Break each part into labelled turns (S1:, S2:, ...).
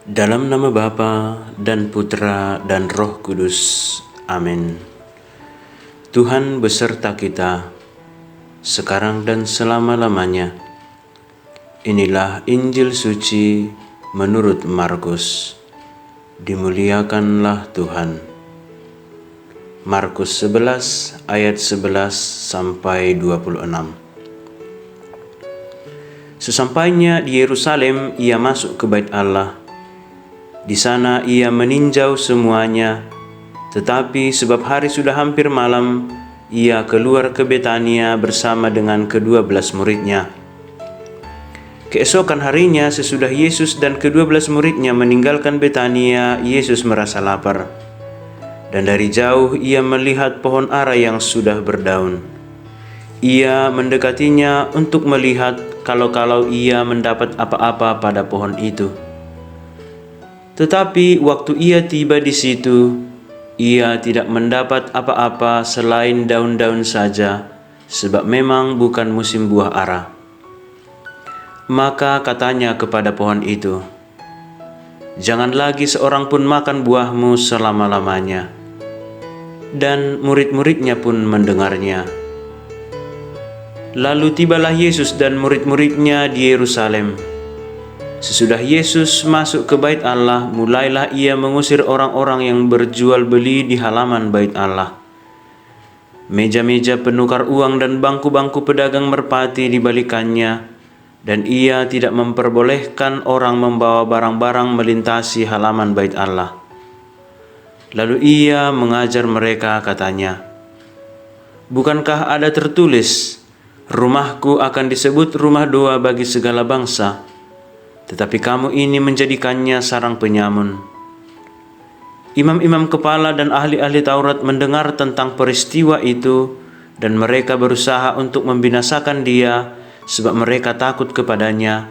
S1: Dalam nama Bapa dan Putra dan Roh Kudus. Amin. Tuhan beserta kita, sekarang dan selama-lamanya. Inilah Injil suci menurut Markus. Dimuliakanlah Tuhan. Markus 11 ayat 11 sampai 26. Sesampainya di Yerusalem, ia masuk ke Bait Allah. Di sana ia meninjau semuanya, tetapi sebab hari sudah hampir malam, ia keluar ke Betania bersama dengan ke-12 muridnya. Keesokan harinya, sesudah Yesus dan ke-12 muridnya meninggalkan Betania, Yesus merasa lapar. Dan dari jauh ia melihat pohon ara yang sudah berdaun. Ia mendekatinya untuk melihat kalau ia mendapat apa-apa pada pohon itu. Tetapi waktu ia tiba di situ, ia tidak mendapat apa-apa selain daun-daun saja, sebab memang bukan musim buah ara. Maka katanya kepada pohon itu, "Jangan lagi seorang pun makan buahmu selama-lamanya." Dan murid-muridnya pun mendengarnya. Lalu tibalah Yesus dan murid-muridnya di Yerusalem. Sesudah Yesus masuk ke Bait Allah, mulailah ia mengusir orang-orang yang berjual beli di halaman Bait Allah. Meja-meja penukar uang dan bangku-bangku pedagang merpati dibalikannya, dan ia tidak memperbolehkan orang membawa barang-barang melintasi halaman Bait Allah. Lalu ia mengajar mereka, katanya, "Bukankah ada tertulis, rumahku akan disebut rumah doa bagi segala bangsa? Tetapi kamu ini menjadikannya sarang penyamun." Imam-imam kepala dan ahli-ahli Taurat mendengar tentang peristiwa itu, dan mereka berusaha untuk membinasakan dia, sebab mereka takut kepadanya,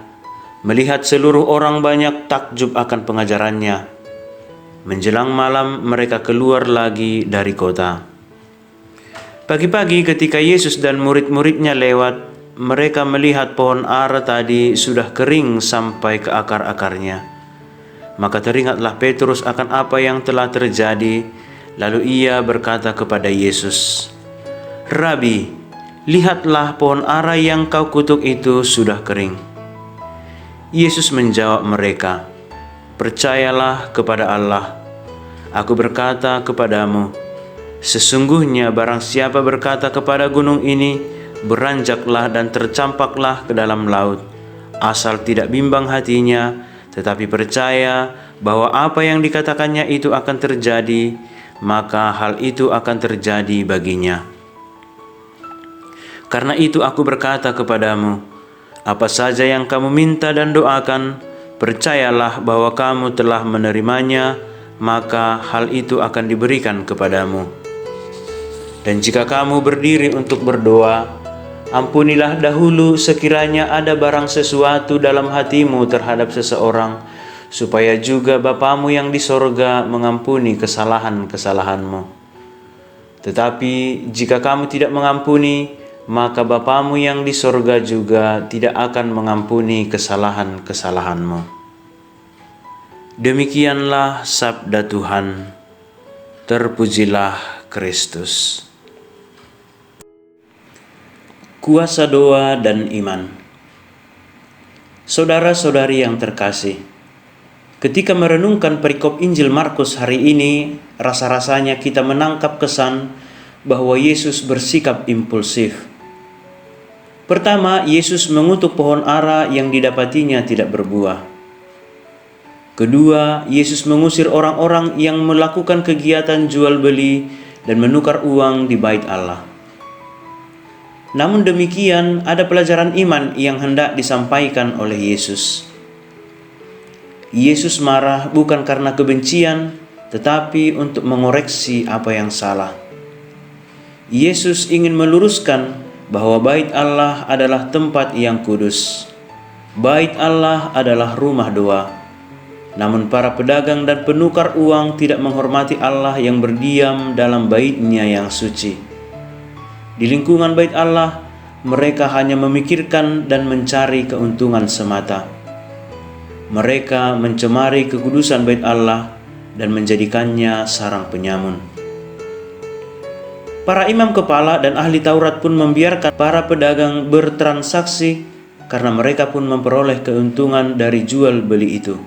S1: melihat seluruh orang banyak takjub akan pengajarannya. Menjelang malam mereka keluar lagi dari kota. Pagi-pagi ketika Yesus dan murid-muridnya lewat, mereka melihat pohon ara tadi sudah kering sampai ke akar-akarnya. Maka teringatlah Petrus akan apa yang telah terjadi, lalu ia berkata kepada Yesus, "Rabi, lihatlah pohon ara yang kau kutuk itu sudah kering." Yesus menjawab mereka, "Percayalah kepada Allah. Aku berkata kepadamu, sesungguhnya barang siapa berkata kepada gunung ini, beranjaklah dan tercampaklah ke dalam laut, asal tidak bimbang hatinya, tetapi percaya bahwa apa yang dikatakannya itu akan terjadi, maka hal itu akan terjadi baginya. Karena itu aku berkata kepadamu, apa saja yang kamu minta dan doakan, percayalah bahwa kamu telah menerimanya, maka hal itu akan diberikan kepadamu. Dan jika kamu berdiri untuk berdoa, ampunilah dahulu sekiranya ada barang sesuatu dalam hatimu terhadap seseorang, supaya juga Bapamu yang di sorga mengampuni kesalahan-kesalahanmu. Tetapi jika kamu tidak mengampuni, maka Bapamu yang di sorga juga tidak akan mengampuni kesalahan-kesalahanmu." Demikianlah sabda Tuhan. Terpujilah Kristus. Kuasa doa dan iman. Saudara-saudari yang terkasih, ketika merenungkan perikop Injil Markus hari ini, rasa-rasanya kita menangkap kesan bahwa Yesus bersikap impulsif. Pertama, Yesus mengutuk pohon ara yang didapatinya tidak berbuah. Kedua, Yesus mengusir orang-orang yang melakukan kegiatan jual beli dan menukar uang di Bait Allah. Namun demikian, ada pelajaran iman yang hendak disampaikan oleh Yesus. Yesus marah bukan karena kebencian, tetapi untuk mengoreksi apa yang salah. Yesus ingin meluruskan bahwa Bait Allah adalah tempat yang kudus. Bait Allah adalah rumah doa. Namun para pedagang dan penukar uang tidak menghormati Allah yang berdiam dalam bait-Nya yang suci. Di lingkungan Bait Allah, mereka hanya memikirkan dan mencari keuntungan semata. mereka mencemari kekudusan bait Allah dan menjadikannya sarang penyamun. Para imam kepala dan ahli Taurat pun membiarkan para pedagang bertransaksi karena mereka pun memperoleh keuntungan dari jual beli itu.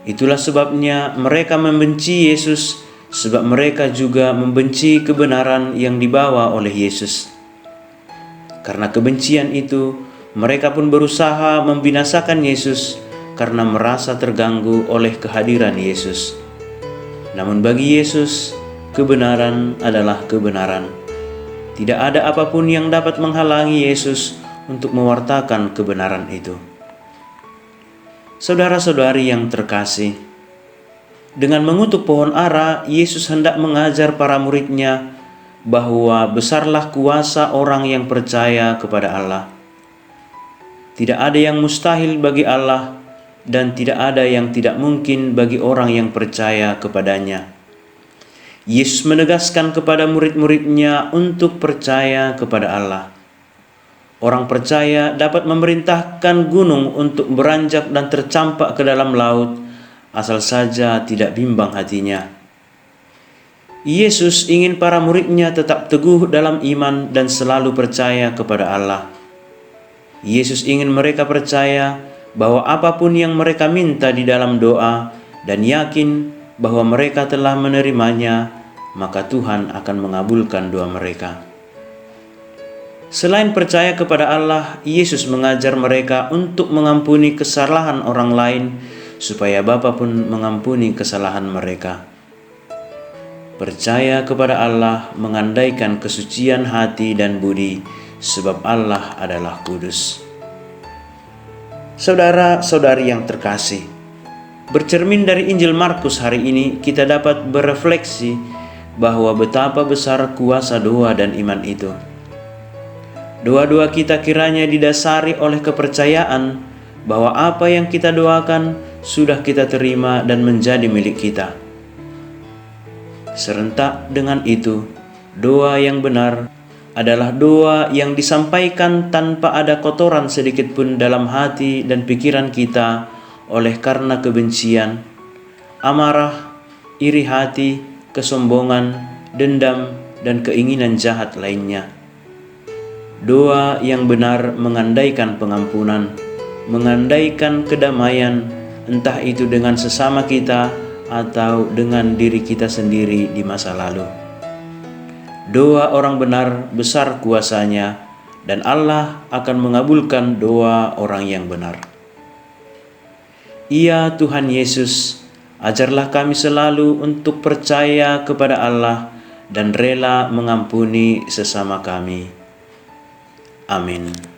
S1: Itulah sebabnya mereka membenci Yesus, sebab mereka juga membenci kebenaran yang dibawa oleh Yesus. Karena kebencian itu, mereka pun berusaha membinasakan Yesus karena merasa terganggu oleh kehadiran Yesus. Namun bagi Yesus, kebenaran adalah kebenaran. Tidak ada apapun yang dapat menghalangi Yesus untuk mewartakan kebenaran itu. Saudara-saudari yang terkasih, dengan mengutuk pohon ara, Yesus hendak mengajar para murid-Nya bahwa besarlah kuasa orang yang percaya kepada Allah. Tidak ada yang mustahil bagi Allah, dan tidak ada yang tidak mungkin bagi orang yang percaya kepadanya. Yesus menegaskan kepada murid-murid-Nya untuk percaya kepada Allah. Orang percaya dapat memerintahkan gunung untuk beranjak dan tercampak ke dalam laut, asal saja tidak bimbang hatinya. Yesus ingin para murid-Nya tetap teguh dalam iman dan selalu percaya kepada Allah. Yesus ingin mereka percaya bahwa apapun yang mereka minta di dalam doa dan yakin bahwa mereka telah menerimanya, maka Tuhan akan mengabulkan doa mereka. Selain percaya kepada Allah, Yesus mengajar mereka untuk mengampuni kesalahan orang lain supaya Bapa pun mengampuni kesalahan mereka. Percaya kepada Allah mengandaikan kesucian hati dan budi, sebab Allah adalah kudus. Saudara-saudari yang terkasih, bercermin dari Injil Markus hari ini, kita dapat berefleksi bahwa betapa besar kuasa doa dan iman itu. Doa-doa kita kiranya didasari oleh kepercayaan bahwa apa yang kita doakan sudah kita terima dan menjadi milik kita. Serentak dengan itu, doa yang benar adalah doa yang disampaikan tanpa ada kotoran sedikit pun dalam hati dan pikiran kita oleh karena kebencian, amarah, iri hati, kesombongan, dendam, dan keinginan jahat lainnya. Doa yang benar mengandaikan pengampunan, mengandaikan kedamaian, entah itu dengan sesama kita atau dengan diri kita sendiri di masa lalu. Doa orang benar besar kuasanya, dan Allah akan mengabulkan doa orang yang benar. Ya Tuhan Yesus, ajarlah kami selalu untuk percaya kepada Allah dan rela mengampuni sesama kami. Amin.